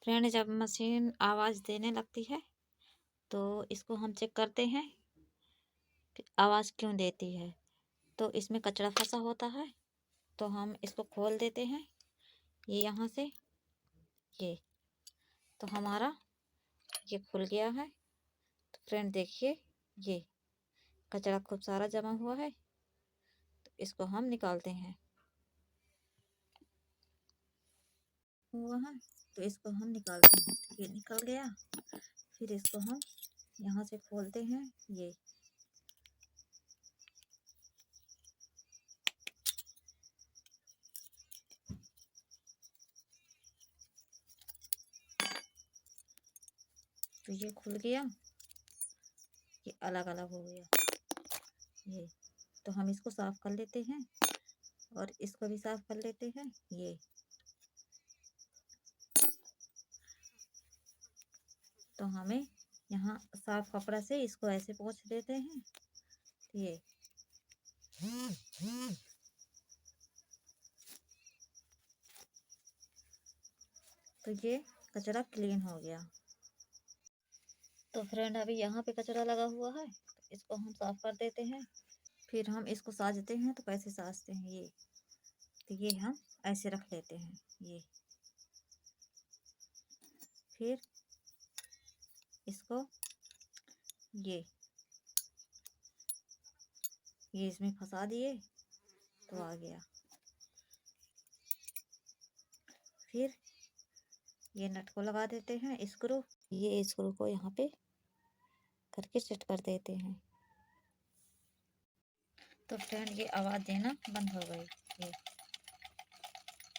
Friend, जब machine आवाज़ देने लगती है तो इसको हम चेक करते हैं कि आवाज़ क्यों देती है। तो इसमें कचरा फंसा होता है, तो हम इसको खोल देते हैं। ये यहाँ से ये तो हमारा ये खुल गया है। तो फ्रेंड देखिए, ये कचरा खूब सारा जमा हुआ है, तो इसको हम निकालते हैं। हुआ है तो इसको हम निकालते हैं। तो ये निकल गया। फिर इसको हम यहाँ से खोलते हैं। ये तो ये खुल गया, ये अलग अलग हो गया। ये तो हम इसको साफ कर लेते हैं और इसको भी साफ कर लेते हैं। ये तो हमें यहाँ साफ कपड़ा से इसको ऐसे पोंछ देते हैं। ये तो ये कचरा क्लीन हो गया। तो फ्रेंड, अभी यहाँ पे कचरा लगा हुआ है, तो इसको हम साफ कर देते हैं। फिर हम इसको साजते हैं। तो कैसे साजते हैं? ये तो ये हम ऐसे रख लेते हैं। ये फिर इसको ये इसमें फंसा दिए तो आ गया। फिर ये नट को लगा देते हैं, स्क्रू। ये स्क्रू को यहाँ पे करके सेट कर देते हैं। तो फ्रेंड, ये आवाज़ देना बंद हो गई। ये